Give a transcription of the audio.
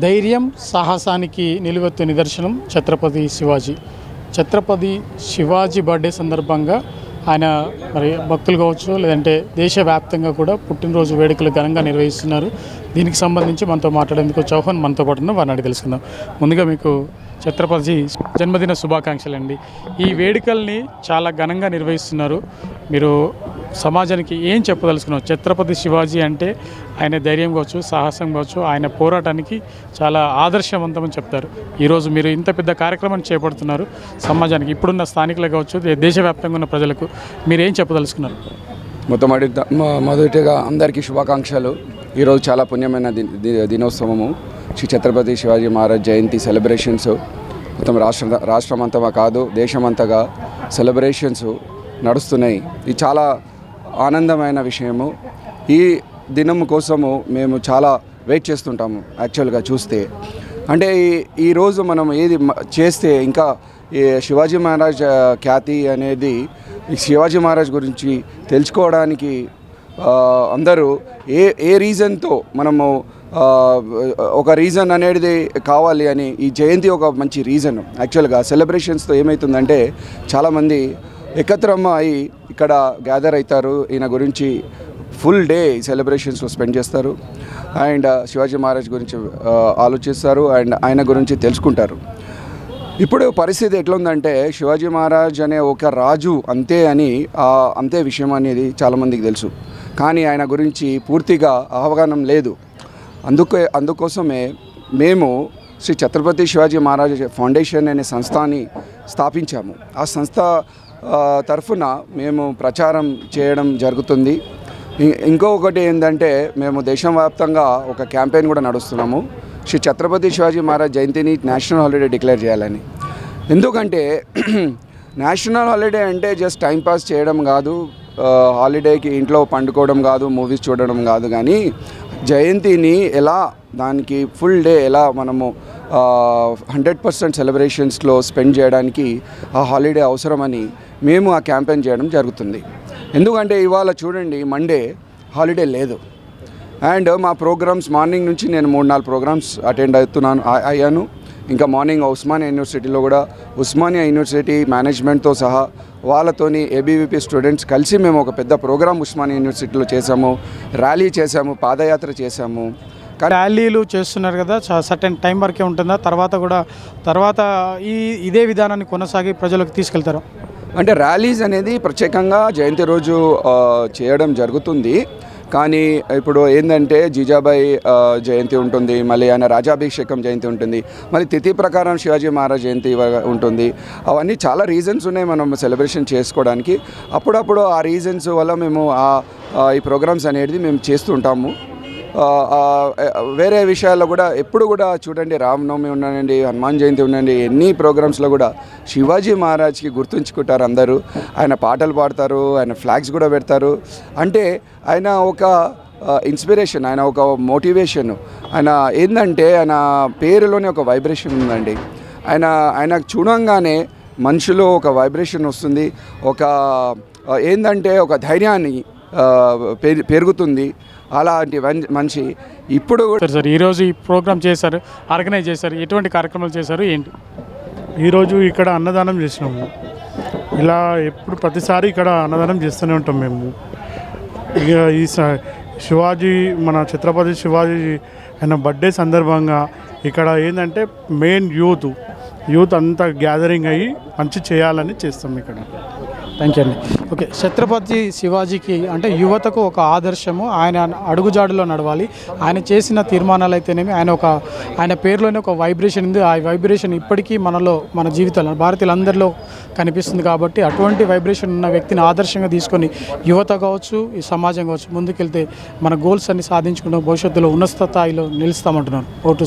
ధైర్యం సాహసానికి నిలువెత్తు నిదర్శనం ఛత్రపతి శివాజీ. ఛత్రపతి శివాజీ బర్త్డే సందర్భంగా ఆయన మరి భక్తులు కావచ్చు, లేదంటే దేశవ్యాప్తంగా కూడా పుట్టినరోజు వేడుకలు ఘనంగా నిర్వహిస్తున్నారు. దీనికి సంబంధించి మనతో మాట్లాడేందుకు చౌహాన్ మనతో పాటు ఉన్న వారిని అడిగి తెలుసుకుందాం. ముందుగా మీకు ఛత్రపతి జన్మదిన శుభాకాంక్షలు అండి. ఈ వేడుకల్ని చాలా ఘనంగా నిర్వహిస్తున్నారు. మీరు సమాజానికి ఏం చెప్పదలుచుకున్నారు? ఛత్రపతి శివాజీ అంటే ఆయన ధైర్యం కావచ్చు, సాహసం కావచ్చు, ఆయన పోరాటానికి చాలా ఆదర్శవంతమని చెప్తారు. ఈరోజు మీరు ఇంత పెద్ద కార్యక్రమాన్ని చేపడుతున్నారు. సమాజానికి ఇప్పుడున్న స్థానికులు కావచ్చు, దేశవ్యాప్తంగా ఉన్న ప్రజలకు మీరు ఏం చెప్పదలుచుకున్నారు? మొదటిగా అందరికీ శుభాకాంక్షలు. ఈరోజు చాలా పుణ్యమైన దినోత్సవము. శ్రీ ఛత్రపతి శివాజీ మహారాజ్ జయంతి సెలబ్రేషన్స్ మొత్తం రాష్ట్రమంతా కాదు, దేశమంతగా సెలబ్రేషన్స్ నడుస్తున్నాయి. ఇది చాలా ఆనందమైన విషయము. ఈ దినం కోసము మేము చాలా వెయిట్ చేస్తుంటాము. యాక్చువల్గా చూస్తే అంటే ఈరోజు మనం ఏది చేస్తే ఇంకా ఈ శివాజీ మహారాజ్ ఖ్యాతి అనేది, ఈ శివాజీ మహారాజ్ గురించి తెలుసుకోవడానికి అందరూ ఏ రీజన్తో మనము ఒక రీజన్ అనేది కావాలి అని ఈ జయంతి ఒక మంచి రీజన్. యాక్చువల్గా సెలబ్రేషన్స్తో ఏమవుతుందంటే చాలామంది ఏకత్రం అయి ఇక్కడ గ్యాదర్ అవుతారు. ఈయన గురించి ఫుల్ డే సెలబ్రేషన్స్లో స్పెండ్ చేస్తారు అండ్ శివాజీ మహారాజ్ గురించి ఆలోచిస్తారు అండ్ ఆయన గురించి తెలుసుకుంటారు. ఇప్పుడు పరిస్థితి ఎట్లుందంటే శివాజీ మహారాజ్ అనే ఒక రాజు అంతే అని అంతే విషయం అనేది చాలామందికి తెలుసు, కానీ ఆయన గురించి పూర్తిగా అవగాహన లేదు. అందుకోసమే మేము శ్రీ ఛత్రపతి శివాజీ మహారాజ్ ఫౌండేషన్ అనే సంస్థని స్థాపించాము. ఆ సంస్థ తరఫున మేము ప్రచారం చేయడం జరుగుతుంది. ఇంకొకటి ఏంటంటే మేము దేశవ్యాప్తంగా ఒక క్యాంపెయిన్ కూడా నడుస్తున్నాము. శ్రీ ఛత్రపతి శివాజీ మహారాజ్ జయంతిని నేషనల్ హాలిడే డిక్లేర్ చేయాలని. ఎందుకంటే నేషనల్ హాలిడే అంటే జస్ట్ టైంపాస్ చేయడం కాదు, హాలిడేకి ఇంట్లో పండుకోవడం కాదు, మూవీస్ చూడడం కాదు, కానీ జయంతిని ఎలా దానికి ఫుల్ డే ఎలా మనము 100% సెలబ్రేషన్స్లో స్పెండ్ చేయడానికి ఆ హాలిడే అవసరమని మేము ఆ క్యాంపెయిన్ చేయడం జరుగుతుంది. ఎందుకంటే ఇవాళ చూడండి, మండే హాలిడే లేదు అండ్ మా ప్రోగ్రామ్స్ మార్నింగ్ నుంచి నేను 3-4 ప్రోగ్రామ్స్ అటెండ్ అయ్యాను. ఇంకా మార్నింగ్ ఉస్మానియా యూనివర్సిటీలో కూడా ఉస్మానియా యూనివర్సిటీ మేనేజ్మెంట్తో సహా వాళ్ళతోని ఏబీవీపీ స్టూడెంట్స్ కలిసి మేము ఒక పెద్ద ప్రోగ్రామ్ ఉస్మానియా యూనివర్సిటీలో చేసాము. ర్యాలీ చేసాము, పాదయాత్ర చేసాము. ర్యాలీలు చేస్తున్నారు కదా, సర్టెన్ టైం వరకే ఉంటుందా? తర్వాత ఇదే విధానాన్ని కొనసాగి ప్రజలకు తీసుకెళ్తారు? అంటే ర్యాలీస్ అనేది ప్రత్యేకంగా జయంతి రోజు చేయడం జరుగుతుంది. కానీ ఇప్పుడు ఏంటంటే జీజాబాయి జయంతి ఉంటుంది, మళ్ళీ ఆయన రాజాభిషేకం జయంతి ఉంటుంది, మళ్ళీ తిథి ప్రకారం శివాజీ మహారాజ్ జయంతి ఉంటుంది. అవన్నీ చాలా రీజన్స్ ఉన్నాయి మనం సెలబ్రేషన్ చేసుకోవడానికి. అప్పుడప్పుడు ఆ రీజన్స్ వల్ల మేము ఈ ప్రోగ్రామ్స్ అనేది మేము చేస్తుంటాము. వేరే విషయాల్లో కూడా ఎప్పుడు కూడా చూడండి, రామనవమి ఉండండి, హనుమాన్ జయంతి ఉండండి, ఎన్ని ప్రోగ్రామ్స్లో కూడా శివాజీ మహారాజ్కి గుర్తుంచుకుంటారు అందరూ. ఆయన పాటలు పాడతారు, ఆయన ఫ్లాగ్స్ కూడా పెడతారు. అంటే ఆయన ఒక ఇన్స్పిరేషన్, ఆయన ఒక మోటివేషన్. ఆయన ఏంటంటే ఆయన పేరులోనే ఒక వైబ్రేషన్ ఉందండి. ఆయన చూడంగానే మనుషులో ఒక వైబ్రేషన్ వస్తుంది, ఒక ఏంటంటే ఒక ధైర్యాన్ని పెరుగుతుంది. అలాంటి మనిషి ఇప్పుడు సార్ ఈరోజు ఈ ప్రోగ్రామ్ చేశారు, ఆర్గనైజ్ చేశారు, ఎటువంటి కార్యక్రమాలు చేశారు ఏంటి? ఈరోజు ఇక్కడ అన్నదానం చేసినాము. ఇలా ఎప్పుడు ప్రతిసారి ఇక్కడ అన్నదానం చేస్తూనే ఉంటాం మేము. ఇక ఈ శివాజీ మన ఛత్రపతి శివాజీ ఆయన బర్త్డే సందర్భంగా ఇక్కడ ఏంటంటే మెయిన్ యూత్ అంతా గ్యాదరింగ్ అయ్యి మంచి చేయాలని చేస్తాం ఇక్కడ. థ్యాంక్ యూ అండి. ఓకే, ఛత్రపతి శివాజీకి అంటే యువతకు ఒక ఆదర్శము. ఆయన అడుగుజాడులో నడవాలి. ఆయన చేసిన తీర్మానాలు అయితేనేమి, ఆయన పేరులోనే ఒక వైబ్రేషన్ ఉంది. ఆ వైబ్రేషన్ ఇప్పటికీ మన జీవితాల్లో భారతీయులందరిలో కనిపిస్తుంది. కాబట్టి అటువంటి వైబ్రేషన్ ఉన్న వ్యక్తిని ఆదర్శంగా తీసుకొని యువత కావచ్చు, ఈ సమాజం కావచ్చు ముందుకెళ్తే మన గోల్స్ అన్ని సాధించుకుంటాం, భవిష్యత్తులో ఉన్నత స్థాయిలో నిలుస్తామంటున్నారు. ఓటు